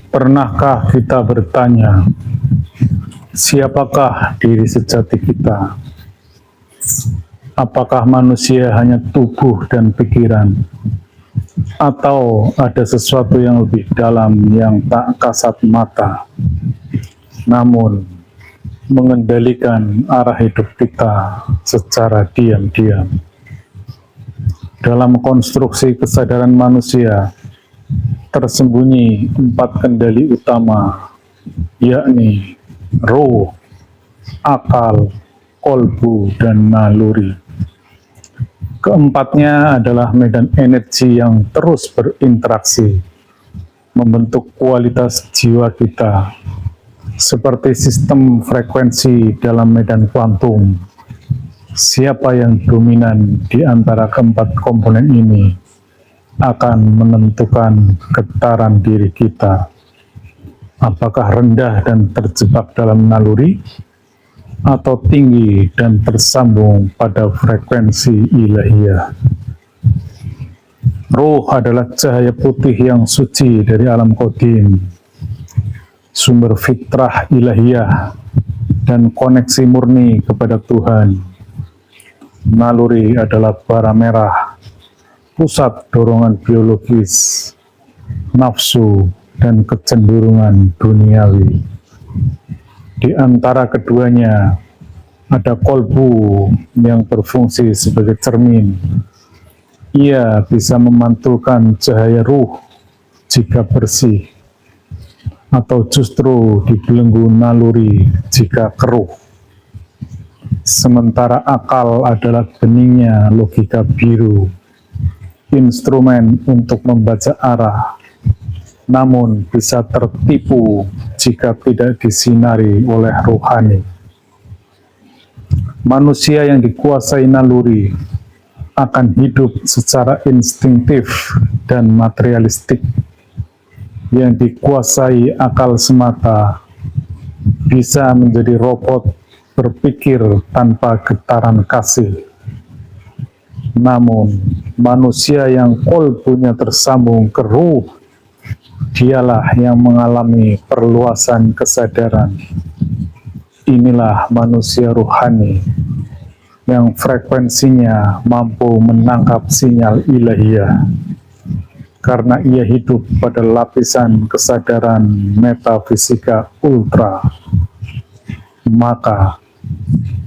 Pernahkah kita bertanya, siapakah diri sejati kita? Apakah manusia hanya tubuh dan pikiran? Atau ada sesuatu yang lebih dalam yang tak kasat mata, namun mengendalikan arah hidup kita secara diam-diam? Dalam konstruksi kesadaran manusia, tersembunyi 4 kendali utama, yakni roh, akal, kolbu, dan naluri. Keempatnya adalah medan energi yang terus berinteraksi, membentuk kualitas jiwa kita, seperti sistem frekuensi dalam medan kuantum. Siapa yang dominan di antara keempat komponen ini akan menentukan getaran diri kita. Apakah rendah dan terjebak dalam naluri, atau tinggi dan tersambung pada frekuensi ilahiyah. Ruh adalah cahaya putih yang suci dari alam qadim, sumber fitrah ilahiyah dan koneksi murni kepada Tuhan. Naluri adalah bara merah, pusat dorongan biologis, nafsu, dan kecenderungan duniawi. Di antara keduanya ada kolbu yang berfungsi sebagai cermin. Ia bisa memantulkan cahaya ruh jika bersih, atau justru dibelenggu naluri jika keruh. Sementara akal adalah beningnya logika biru, instrumen untuk membaca arah, namun bisa tertipu jika tidak disinari oleh rohani. Manusia yang dikuasai naluri akan hidup secara instingtif dan materialistik. Yang dikuasai akal semata bisa menjadi robot berpikir tanpa getaran kasih. Namun, manusia yang kolbunya tersambung ke ruh, dialah yang mengalami perluasan kesadaran. Inilah manusia rohani yang frekuensinya mampu menangkap sinyal ilahiyah. Karena ia hidup pada lapisan kesadaran metafisika ultra, maka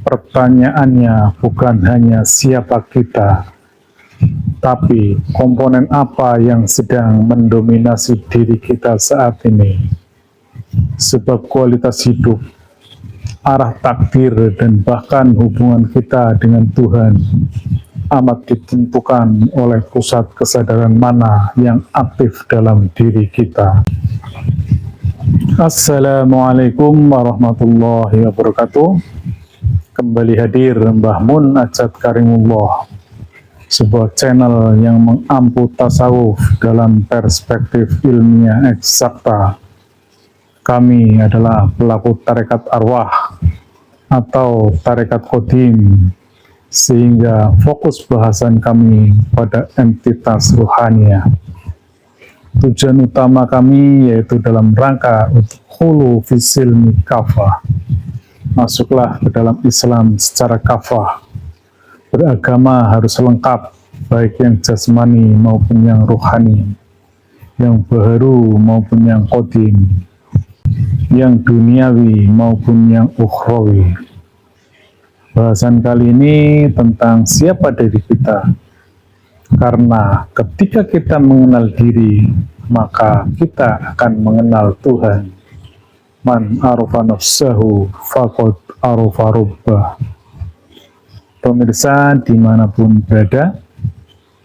pertanyaannya bukan hanya siapa kita, tapi komponen apa yang sedang mendominasi diri kita saat ini. Sebab kualitas hidup, arah takdir, dan bahkan hubungan kita dengan Tuhan amat ditentukan oleh pusat kesadaran mana yang aktif dalam diri kita. Assalamualaikum warahmatullahi wabarakatuh. Kembali hadir Mbah Mun Ajat Karimullah, sebuah channel yang mengampu tasawuf dalam perspektif ilmiah eksakta. Kami adalah pelaku tarekat arwah atau tarekat qadim, sehingga fokus bahasan kami pada entitas ruhaniah. Tujuan utama kami yaitu dalam rangka untuk khulu fisilmi kafah, masuklah ke dalam Islam secara kafah. Beragama harus lengkap, baik yang jasmani maupun yang rohani, yang baharu maupun yang qadim, yang duniawi maupun yang ukhrawi. Bahasan kali ini tentang siapa diri kita. Karena ketika kita mengenal diri, maka kita akan mengenal Tuhan. Man arufa nafsahu faqad arufa rabbah. Pemirsa dimanapun berada,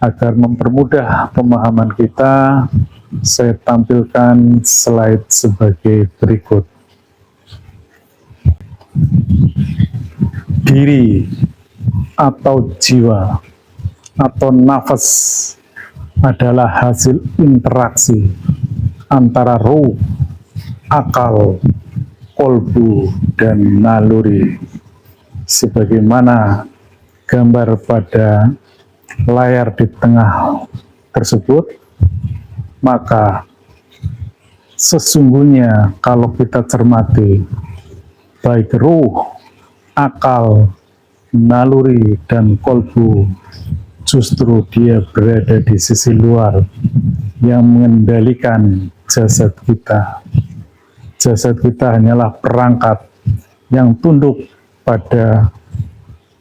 agar mempermudah pemahaman kita, saya tampilkan slide sebagai berikut. Diri atau jiwa atau nafas adalah hasil interaksi antara ruh, akal, kolbu, dan naluri. Sebagaimana gambar pada layar di tengah tersebut, maka Sesungguhnya kalau kita cermati, baik ruh, akal, naluri, dan kolbu, justru dia berada di sisi luar yang mengendalikan jasad kita. Jasad kita hanyalah perangkat yang tunduk pada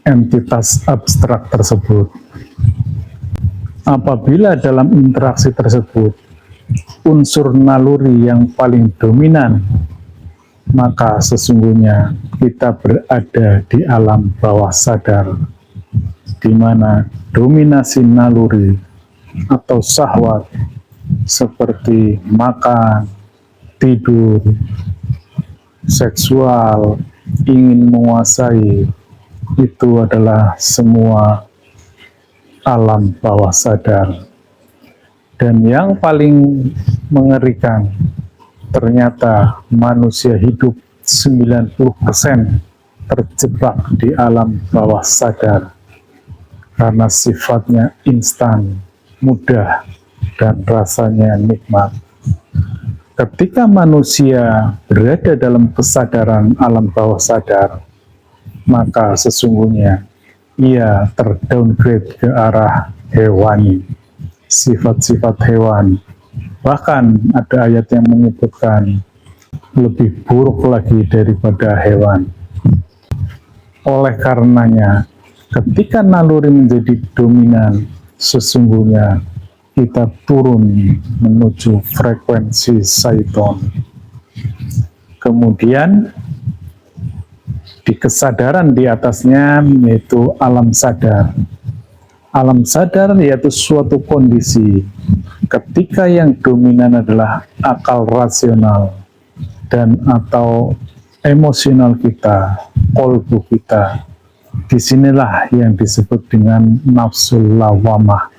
entitas abstrak tersebut. Apabila dalam interaksi tersebut unsur naluri yang paling dominan, maka sesungguhnya kita berada di alam bawah sadar, di mana dominasi naluri atau syahwat seperti makan, tidur, seksual, ingin menguasai, itu adalah semua alam bawah sadar. Dan yang paling mengerikan, ternyata manusia hidup 90% terjebak di alam bawah sadar karena sifatnya instan, mudah, dan rasanya nikmat. Ketika manusia berada dalam kesadaran alam bawah sadar, maka sesungguhnya ia terdowngrade ke arah hewani, sifat-sifat hewan. Bahkan ada ayat yang menyebutkan lebih buruk lagi daripada hewan. Oleh karenanya, ketika naluri menjadi dominan, sesungguhnya kita turun menuju frekuensi syaiton. Kemudian di kesadaran di atasnya yaitu alam sadar. Alam sadar yaitu suatu kondisi ketika yang dominan adalah akal rasional dan atau emosional kita, kolbu kita. Disinilah yang disebut dengan nafsul lawamah,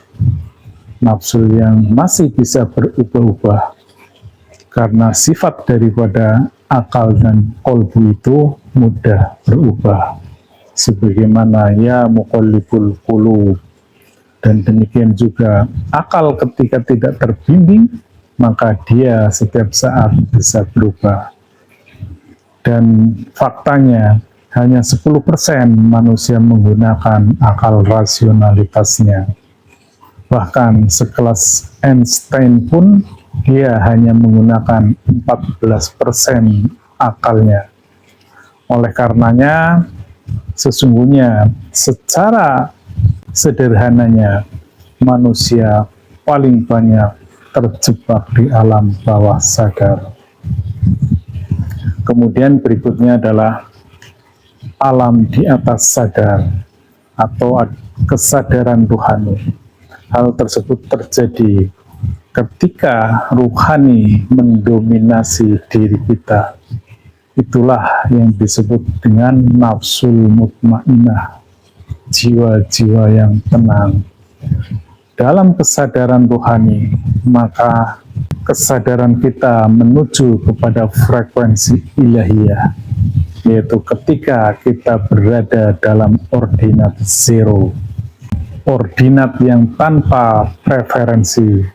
nafsu yang masih bisa berubah-ubah, karena sifat daripada akal dan kolbu itu mudah berubah, sebagaimana ya muqallibul qulub. Dan demikian juga akal ketika tidak terbimbing, maka dia setiap saat bisa berubah. Dan faktanya hanya 10% manusia menggunakan akal rasionalitasnya. Bahkan sekelas Einstein pun dia hanya menggunakan 14% akalnya. Oleh karenanya, sesungguhnya secara sederhananya manusia paling banyak terjebak di alam bawah sadar. Kemudian berikutnya adalah alam di atas sadar atau kesadaran ruhani. Hal tersebut terjadi ketika ruhani mendominasi diri kita. Itulah yang disebut dengan nafsul mutmainah, jiwa-jiwa yang tenang. Dalam kesadaran ruhani, maka kesadaran kita menuju kepada frekuensi ilahiyah, yaitu ketika kita berada dalam ordinat zero, ordinat yang tanpa preferensi,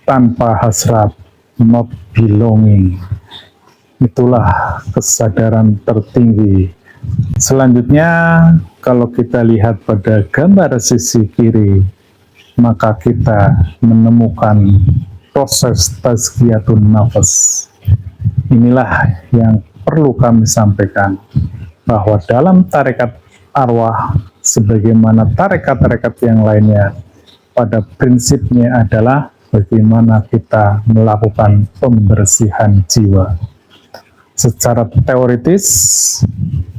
tanpa hasrat, not belonging. Itulah kesadaran tertinggi. Selanjutnya, kalau kita lihat pada gambar sisi kiri, maka kita menemukan proses tazkiyatun nafas. Inilah yang perlu kami sampaikan, bahwa dalam tarekat arwah, sebagaimana tarekat-tarekat yang lainnya, pada prinsipnya adalah bagaimana kita melakukan pembersihan jiwa. Secara teoritis,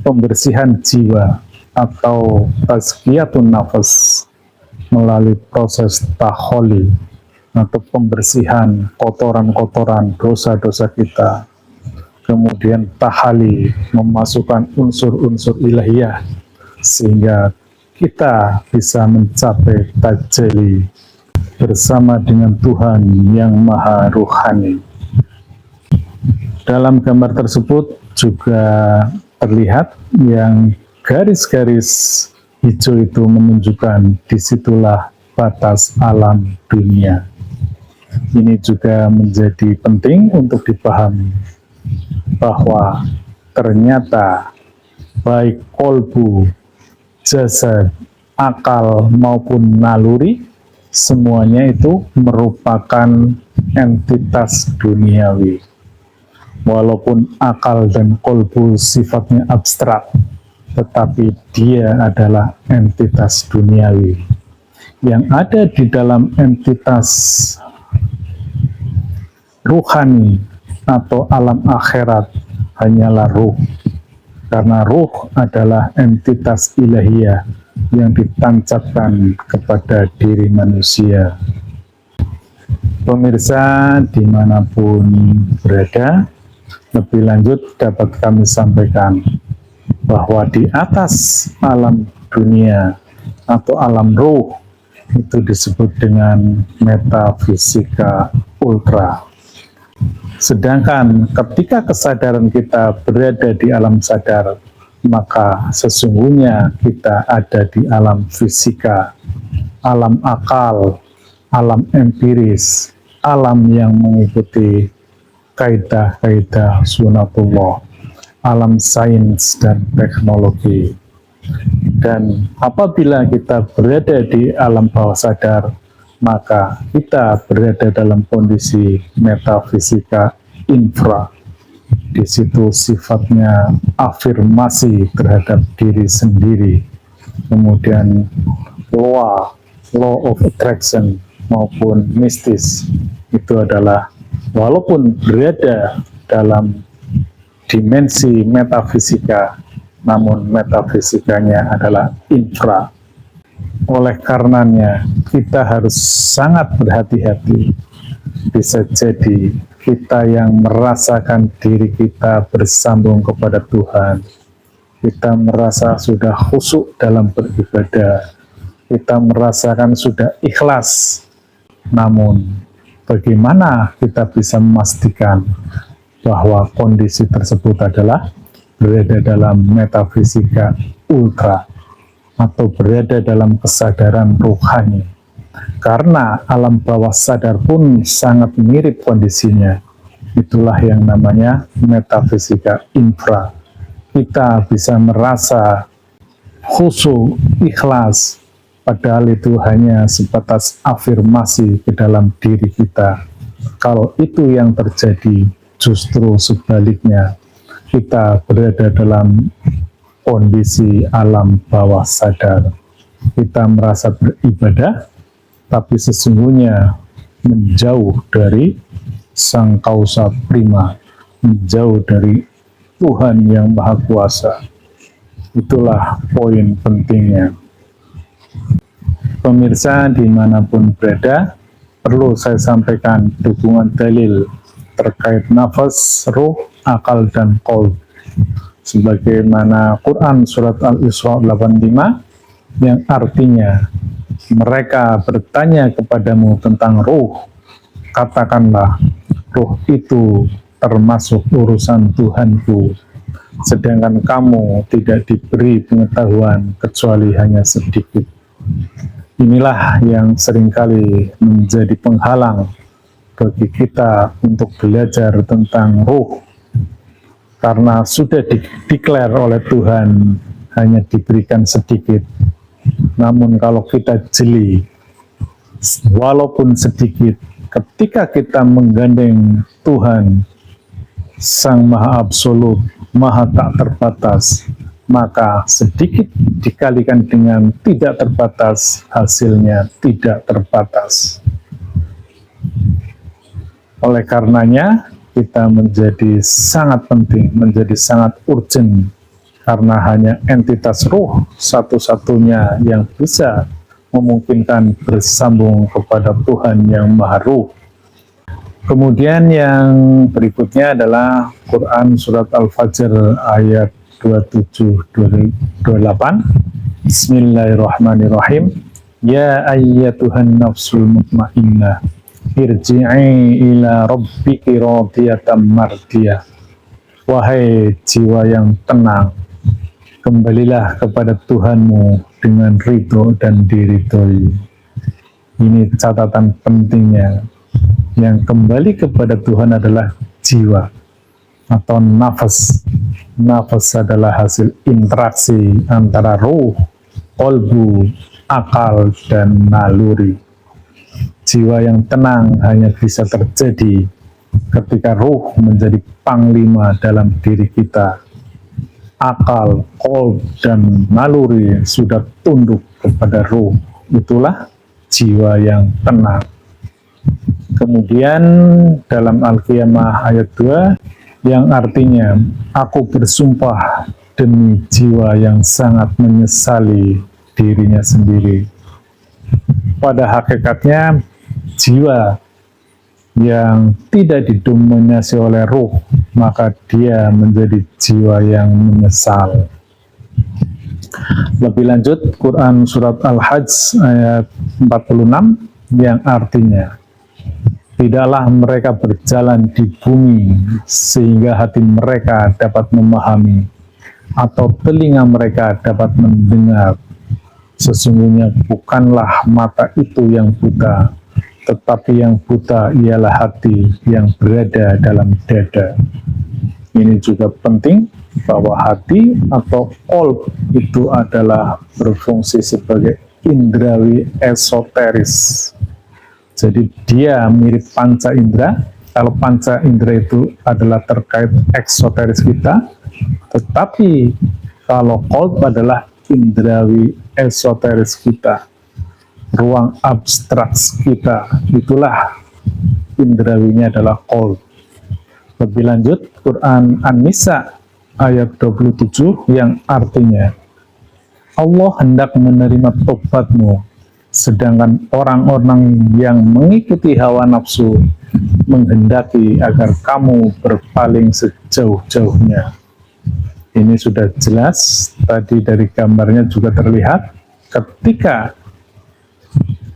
pembersihan jiwa atau tazkiyatun nafas melalui proses taholi atau pembersihan kotoran-kotoran dosa-dosa kita, kemudian tahali, memasukkan unsur-unsur ilahiyah sehingga kita bisa mencapai tajalli bersama dengan Tuhan yang maha ruhani. Dalam gambar tersebut juga terlihat yang garis-garis hijau itu menunjukkan disitulah batas alam dunia. Ini juga menjadi penting untuk dipahami bahwa ternyata baik kolbu, jasad, akal maupun naluri, semuanya itu merupakan entitas duniawi. Walaupun akal dan kolbu sifatnya abstrak, tetapi dia adalah entitas duniawi. Yang ada di dalam entitas ruhani atau alam akhirat hanyalah ruh, karena ruh adalah entitas ilahiyah yang ditancapkan kepada diri manusia. Pemirsa dimanapun berada, lebih lanjut dapat kami sampaikan bahwa di atas alam dunia atau alam ruh itu disebut dengan metafisika ultra. Sedangkan ketika kesadaran kita berada di alam sadar, maka sesungguhnya kita ada di alam fisika, alam akal, alam empiris, alam yang mengikuti kaidah-kaidah sunatullah, alam sains dan teknologi. Dan apabila kita berada di alam bawah sadar, maka kita berada dalam kondisi metafisika infra. Di situ sifatnya afirmasi terhadap diri sendiri, kemudian law of attraction maupun mistis itu adalah walaupun berada dalam dimensi metafisika, namun metafisikanya adalah infra. Oleh karenanya kita harus sangat berhati-hati. Bisa jadi kita yang merasakan diri kita bersambung kepada Tuhan, kita merasa sudah khusyuk dalam beribadah, kita merasakan sudah ikhlas. Namun bagaimana kita bisa memastikan bahwa kondisi tersebut adalah berada dalam metafisika ultra atau berada dalam kesadaran rohani? Karena alam bawah sadar pun sangat mirip kondisinya. Itulah yang namanya metafisika infra. Kita bisa merasa khusyuk, ikhlas, padahal itu hanya sebatas afirmasi ke dalam diri kita. Kalau itu yang terjadi, justru sebaliknya, kita berada dalam kondisi alam bawah sadar. Kita merasa beribadah, tapi sesungguhnya menjauh dari Sang Kausa Prima, menjauh dari Tuhan yang Maha Kuasa. Itulah poin pentingnya. Pemirsa dimanapun berada, perlu saya sampaikan dukungan dalil terkait nafas, ruh, akal, dan qalb. Sebagaimana Quran Surat Al-Isra 85 yang artinya, mereka bertanya kepadamu tentang ruh, katakanlah, ruh itu termasuk urusan Tuhanku, sedangkan kamu tidak diberi pengetahuan kecuali hanya sedikit. Inilah yang seringkali menjadi penghalang bagi kita untuk belajar tentang ruh, karena sudah dideklar oleh Tuhan hanya diberikan sedikit. Namun kalau kita jeli, walaupun sedikit, ketika kita menggandeng Tuhan, Sang Maha Absolut, Maha tak terbatas, maka sedikit dikalikan dengan tidak terbatas, hasilnya tidak terbatas. Oleh karenanya, kita menjadi sangat penting, menjadi sangat urgent, karena hanya entitas ruh satu-satunya yang bisa memungkinkan bersambung kepada Tuhan yang Maha Ruh. Kemudian yang berikutnya adalah Quran Surat Al-Fajr ayat 27-28. Bismillahirrahmanirrahim. Ya ayyatuhan nafsul mutmainnah, irji'i ila rabbiki radiyatan mardiyah. Wahai jiwa yang tenang, kembalilah kepada Tuhanmu dengan ridho dan diridhoi. Ini catatan pentingnya. Yang kembali kepada Tuhan adalah jiwa atau nafas. Nafas adalah hasil interaksi antara ruh, kolbu, akal, dan naluri. Jiwa yang tenang hanya bisa terjadi ketika ruh menjadi panglima dalam diri kita. Akal, kolb, dan naluri sudah tunduk kepada ruh. Itulah jiwa yang tenang. Kemudian dalam Al-Qiyamah ayat 2 yang artinya, aku bersumpah demi jiwa yang sangat menyesali dirinya sendiri. Pada hakikatnya, jiwa yang tidak didominasi oleh ruh, maka dia menjadi jiwa yang menyesal. Lebih lanjut, Quran Surat Al-Hajj ayat 46 yang artinya, tidaklah mereka berjalan di bumi sehingga hati mereka dapat memahami atau telinga mereka dapat mendengar. Sesungguhnya bukanlah mata itu yang buta, tetapi yang buta ialah hati yang berada dalam dada. Ini juga penting bahwa hati atau qalb itu adalah berfungsi sebagai indrawi esoteris. Jadi dia mirip panca indera. Kalau panca indera itu adalah terkait eksoteris kita, tetapi kalau qalb adalah indrawi esoteris kita, ruang abstraks kita, itulah indrawinya adalah qalb. Lebih lanjut, Quran An-Nisa ayat 27 yang artinya, Allah hendak menerima tobatmu, sedangkan orang-orang yang mengikuti hawa nafsu menghendaki agar kamu berpaling sejauh-jauhnya. Ini sudah jelas, tadi dari gambarnya juga terlihat, ketika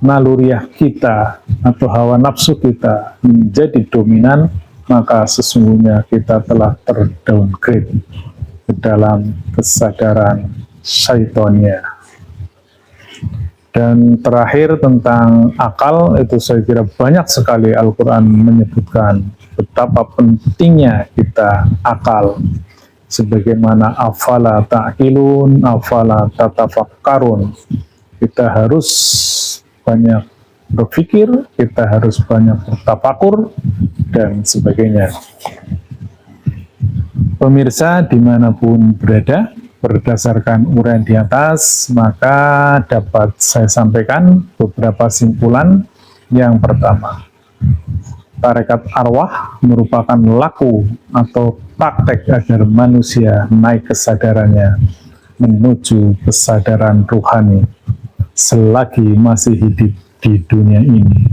naluriah kita atau hawa nafsu kita menjadi dominan, maka sesungguhnya kita telah terdowngrade ke dalam kesadaran syaitonnya. Dan terakhir tentang akal, itu saya kira banyak sekali Al-Quran menyebutkan betapa pentingnya kita akal. Sebagaimana afala ta'qilun, afala tatafakkarun. Kita harus banyak berpikir, kita harus banyak bertafakur, dan sebagainya. Pemirsa dimanapun berada, berdasarkan uraian di atas, maka dapat saya sampaikan beberapa simpulan. Yang pertama, tarekat arwah merupakan laku atau praktek agar manusia naik kesadarannya menuju kesadaran ruhani selagi masih hidup di dunia ini.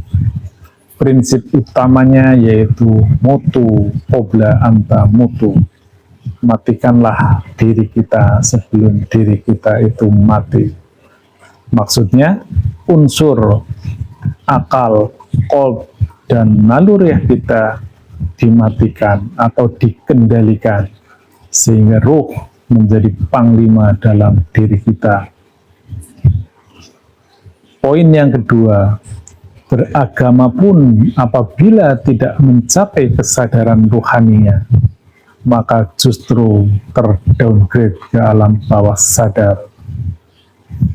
Prinsip utamanya yaitu mutu qabla anta mutu. Matikanlah diri kita sebelum diri kita itu mati. Maksudnya unsur akal, qalb, dan naluriah kita dimatikan atau dikendalikan sehingga ruh menjadi panglima dalam diri kita. Poin yang kedua, beragama pun apabila tidak mencapai kesadaran ruhaninya, maka justru terdowngrade ke alam bawah sadar,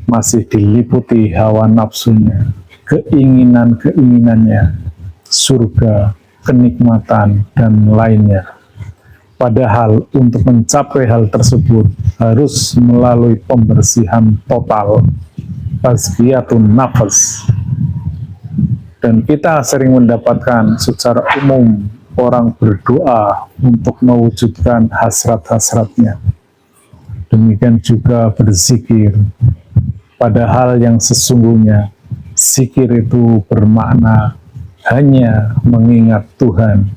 masih diliputi hawa nafsunya, keinginan-keinginannya, surga, kenikmatan, dan lainnya. Padahal untuk mencapai hal tersebut harus melalui pembersihan total, tazkiyatun nafas. Dan kita sering mendapatkan secara umum orang berdoa untuk mewujudkan hasrat-hasratnya. Demikian juga berzikir. Padahal yang sesungguhnya zikir itu bermakna hanya mengingat Tuhan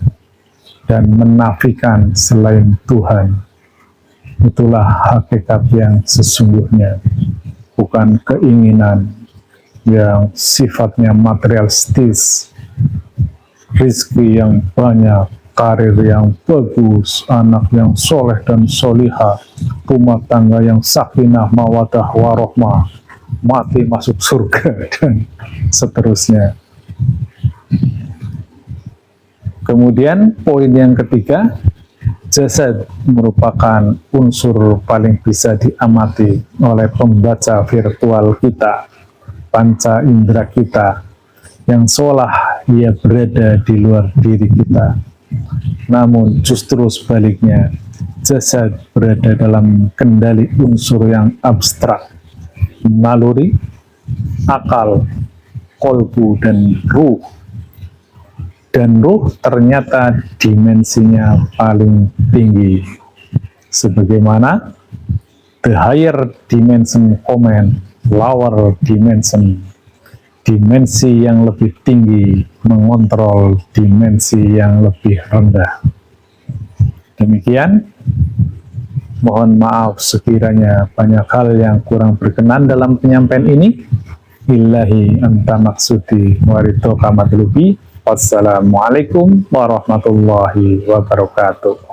dan menafikan selain Tuhan. Itulah hakikat yang sesungguhnya, bukan keinginan yang sifatnya materialistis, rizki yang banyak, karir yang bagus, anak yang soleh dan solihah, rumah tangga yang sakinah, mawadah, warohmah, mati masuk surga, dan seterusnya. Kemudian poin yang ketiga, jasad merupakan unsur paling bisa diamati oleh pembaca virtual kita, panca indera kita, yang seolah ia berada di luar diri kita. Namun justru sebaliknya, jasad berada dalam kendali unsur yang abstrak, naluri, akal, kolbu, dan ruh. Dan ruh ternyata dimensinya paling tinggi. Sebagaimana the higher dimension command, lower dimension, dimensi yang lebih tinggi mengontrol dimensi yang lebih rendah. Demikian, mohon maaf sekiranya banyak hal yang kurang berkenan dalam penyampaian ini. Billahi anta maksudi waridho kamatlubi. Wassalamualaikum warahmatullahi wabarakatuh.